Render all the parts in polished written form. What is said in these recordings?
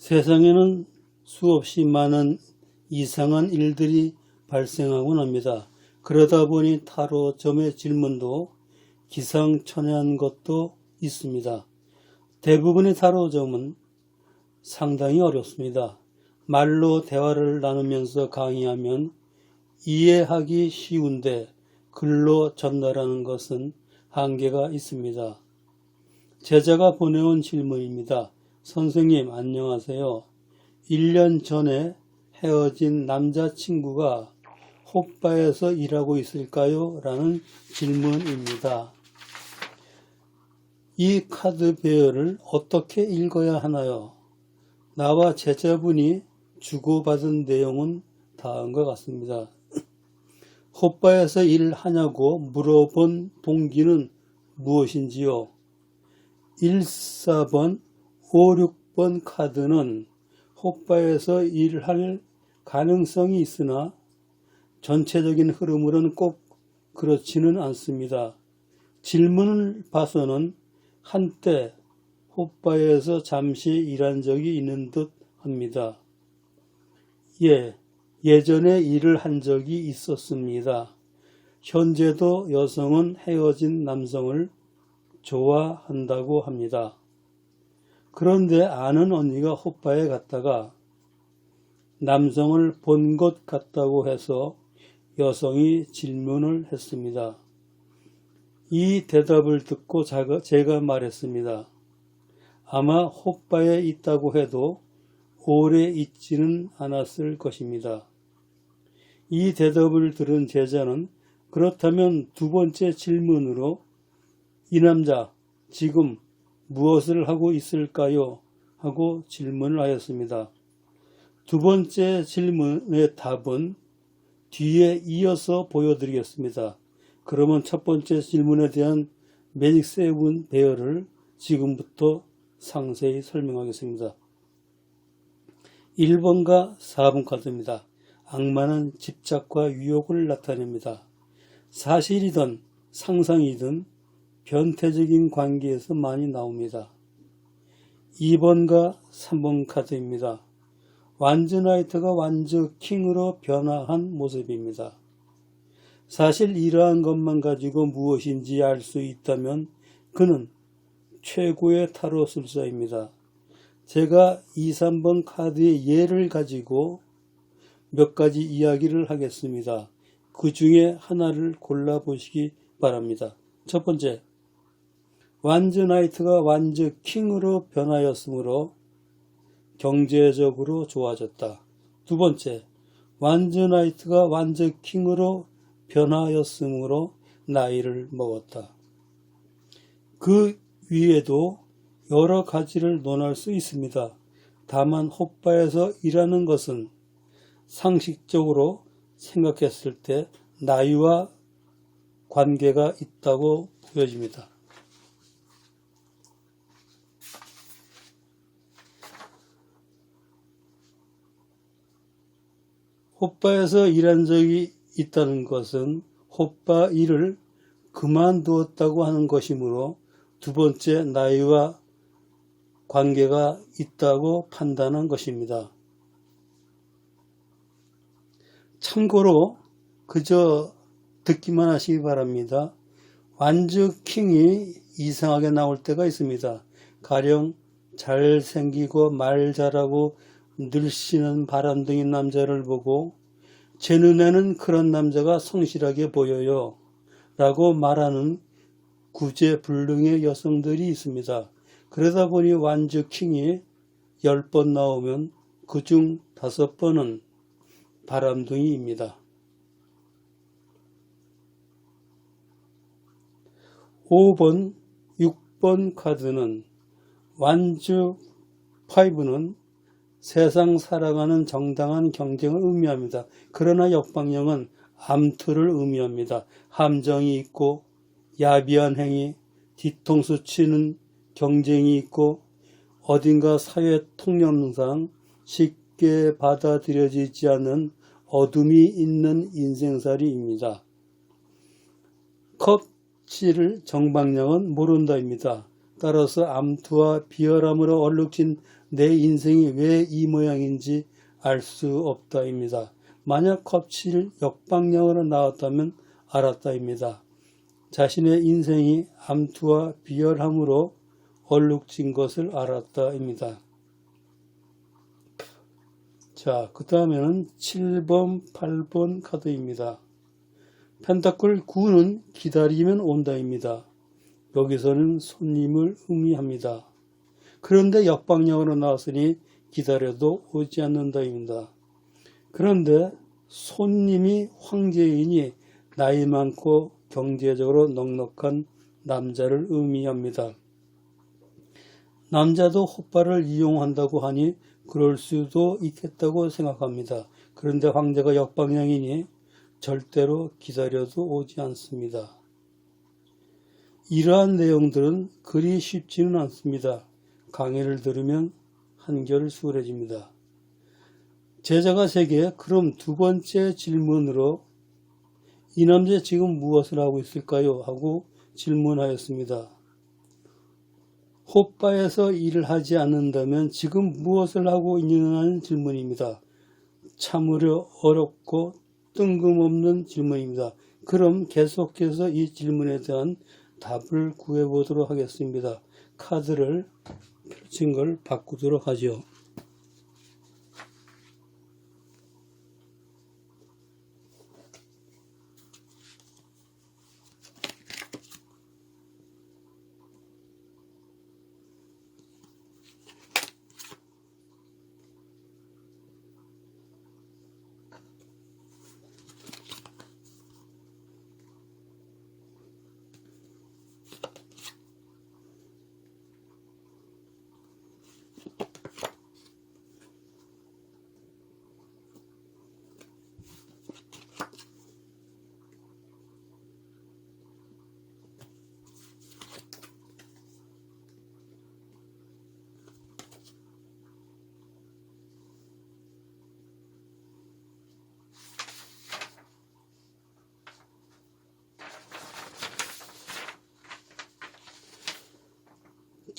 세상에는 수없이 많은 이상한 일들이 발생하곤 합니다. 그러다 보니 타로점의 질문도 기상천외한 것도 있습니다. 대부분의 타로점은 상당히 어렵습니다. 말로 대화를 나누면서 강의하면 이해하기 쉬운데 글로 전달하는 것은 한계가 있습니다. 제자가 보내온 질문입니다. 선생님 안녕하세요. 1년 전에 헤어진 남자친구가 호빠에서 일하고 있을까요? 라는 질문입니다. 이 카드 배열을 어떻게 읽어야 하나요? 나와 제자분이 주고받은 내용은 다음과 같습니다. 호빠에서 일하냐고 물어본 동기는 무엇인지요? 1, 4번, 5, 6번 카드는 호빠에서 일할 가능성이 있으나 전체적인 흐름으로는 꼭 그렇지는 않습니다. 질문을 봐서는 한때 호빠에서 잠시 일한 적이 있는 듯 합니다. 예전에 일을 한 적이 있었습니다. 현재도 여성은 헤어진 남성을 좋아한다고 합니다. 그런데 아는 언니가 호빠에 갔다가 남성을 본 것 같다고 해서 여성이 질문을 했습니다. 이 대답을 듣고 제가 말했습니다. 아마 호빠에 있다고 해도 오래 있지는 않았을 것입니다. 이 대답을 들은 제자는 그렇다면 두 번째 질문으로 이 남자 지금 무엇을 하고 있을까요? 하고 질문을 하였습니다. 두 번째 질문의 답은 뒤에 이어서 보여드리겠습니다. 그러면 첫 번째 질문에 대한 매직 7 배열을 지금부터 상세히 설명하겠습니다. 1번과 4번 카드입니다. 악마는 집착과 유혹을 나타냅니다. 사실이든 상상이든 변태적인 관계에서 많이 나옵니다. 2번과 3번 카드입니다. 완즈 나이트가 완즈 킹으로 변화한 모습입니다. 사실 이러한 것만 가지고 무엇인지 알 수 있다면 그는 최고의 타로술사입니다. 제가 2, 3번 카드의 예를 가지고 몇 가지 이야기를 하겠습니다. 그 중에 하나를 골라보시기 바랍니다. 첫 번째, 완즈 나이트가 완즈 킹으로 변하였으므로 경제적으로 좋아졌다. 두 번째, 완즈 나이트가 완즈 킹으로 변하였으므로 나이를 먹었다. 그 위에도 여러 가지를 논할 수 있습니다. 다만 호빠에서 일하는 것은 상식적으로 생각했을 때 나이와 관계가 있다고 보여집니다. 호빠에서 일한 적이 있다는 것은 호빠 일을 그만두었다고 하는 것이므로 두 번째 나이와 관계가 있다고 판단한 것입니다. 참고로 그저 듣기만 하시기 바랍니다. 완즈 킹이 이상하게 나올 때가 있습니다. 가령 잘생기고 말 잘하고 늘씬한 바람둥이 남자를 보고 제 눈에는 그런 남자가 성실하게 보여요 라고 말하는 구제불능의 여성들이 있습니다. 그러다 보니 완즈 킹이 10번 나오면 그중 5번은 바람둥이입니다. 5번, 6번 카드는 완즈 5는 세상 살아가는 정당한 경쟁을 의미합니다. 그러나 역방향은 암투를 의미합니다. 함정이 있고 야비한 행위, 뒤통수 치는 경쟁이 있고 어딘가 사회 통념상 쉽게 받아들여지지 않는 어둠이 있는 인생살이입니다. 컵7을 정방향은 모른다입니다. 따라서 암투와 비열함으로 얼룩진 내 인생이 왜 이 모양인지 알 수 없다입니다. 만약 컵칠 역방향으로 나왔다면 알았다입니다. 자신의 인생이 암투와 비열함으로 얼룩진 것을 알았다입니다. 자, 그 다음에는 7번, 8번 카드입니다. 펜타클 9는 기다리면 온다입니다. 여기서는 손님을 의미합니다. 그런데 역방향으로 나왔으니 기다려도 오지 않는다입니다. 그런데 손님이 황제이니 나이 많고 경제적으로 넉넉한 남자를 의미합니다. 남자도 호빠를 이용한다고 하니 그럴 수도 있겠다고 생각합니다. 그런데 황제가 역방향이니 절대로 기다려도 오지 않습니다. 이러한 내용들은 그리 쉽지는 않습니다. 강의를 들으면 한결 수월해집니다. 제자가 제게 그럼 두 번째 질문으로 이 남자 지금 무엇을 하고 있을까요? 하고 질문하였습니다. 호빠에서 일을 하지 않는다면 지금 무엇을 하고 있느냐는 질문입니다. 참으로 어렵고 뜬금없는 질문입니다. 그럼 계속해서 이 질문에 대한 답을 구해보도록 하겠습니다. 카드를 펼친 걸 바꾸도록 하죠.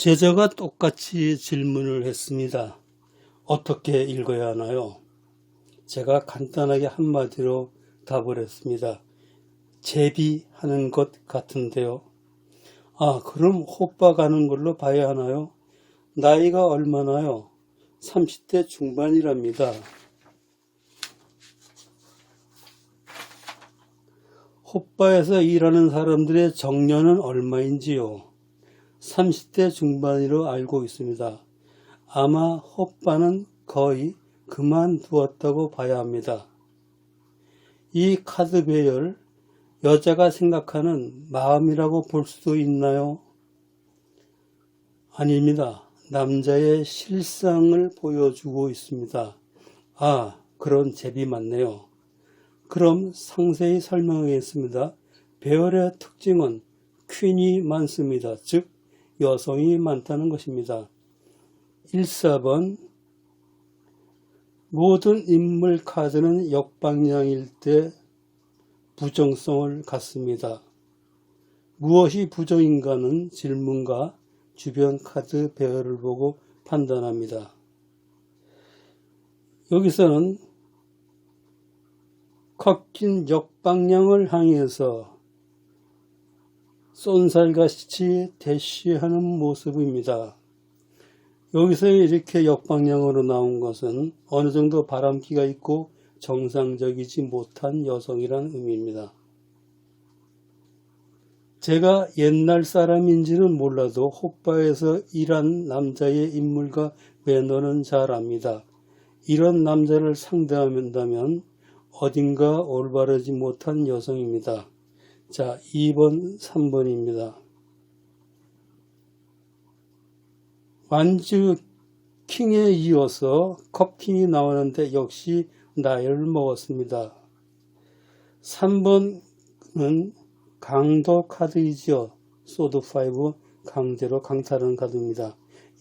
제자가 똑같이 질문을 했습니다. 어떻게 읽어야 하나요? 제가 간단하게 한마디로 답을 했습니다. 제비하는 것 같은데요. 아, 그럼 호빠 가는 걸로 봐야 하나요? 나이가 얼마나요? 30대 중반이랍니다. 호빠에서 일하는 사람들의 정년은 얼마인지요? 30대 중반으로 알고 있습니다. 아마 호빠는 거의 그만두었다고 봐야 합니다. 이 카드 배열, 여자가 생각하는 마음이라고 볼 수도 있나요? 아닙니다. 남자의 실상을 보여주고 있습니다. 아, 그런 제비 맞네요. 그럼 상세히 설명하겠습니다. 배열의 특징은 퀸이 많습니다. 즉 여성이 많다는 것입니다. 1,4번 모든 인물 카드는 역방향일 때 부정성을 갖습니다. 무엇이 부정인가는 질문과 주변 카드 배열을 보고 판단합니다. 여기서는 꺾인 역방향을 향해서 쏜살같이 대쉬하는 모습입니다. 여기서 이렇게 역방향으로 나온 것은 어느 정도 바람기가 있고 정상적이지 못한 여성이란 의미입니다. 제가 옛날 사람인지는 몰라도 호빠에서 일한 남자의 인물과 매너는 잘 압니다. 이런 남자를 상대한다면 어딘가 올바르지 못한 여성입니다. 자, 2번, 3번입니다. 완주 킹에 이어서 컵킹이 나오는데 역시 나이를 먹었습니다. 3번은 강도 카드이죠. 소드5 강제로 강탈하는 카드입니다.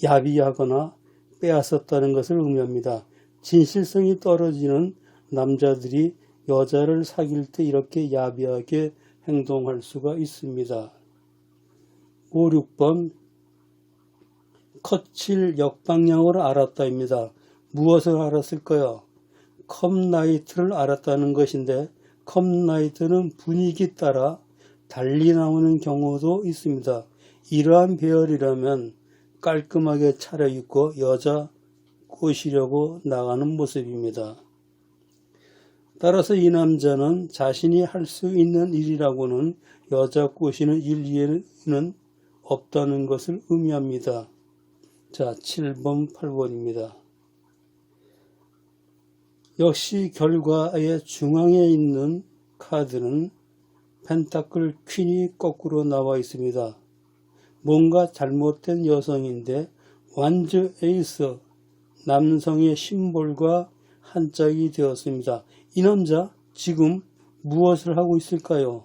야비하거나 빼앗았다는 것을 의미합니다. 진실성이 떨어지는 남자들이 여자를 사귈 때 이렇게 야비하게 행동할 수가 있습니다. 5, 6번 거칠 역방향을 알았다입니다. 무엇을 알았을까요? 컵라이트를 알았다는 것인데 컵라이트는 분위기 따라 달리 나오는 경우도 있습니다. 이러한 배열이라면 깔끔하게 차려입고 여자 꼬시려고 나가는 모습입니다. 따라서 이 남자는 자신이 할 수 있는 일이라고는 여자 꼬시는 일에는 없다는 것을 의미합니다. 자, 7번, 8번입니다. 역시 결과의 중앙에 있는 카드는 펜타클 퀸이 거꾸로 나와 있습니다. 뭔가 잘못된 여성인데 완즈 에이스, 남성의 심볼과 한 짝이 되었습니다. 이 남자 지금 무엇을 하고 있을까요?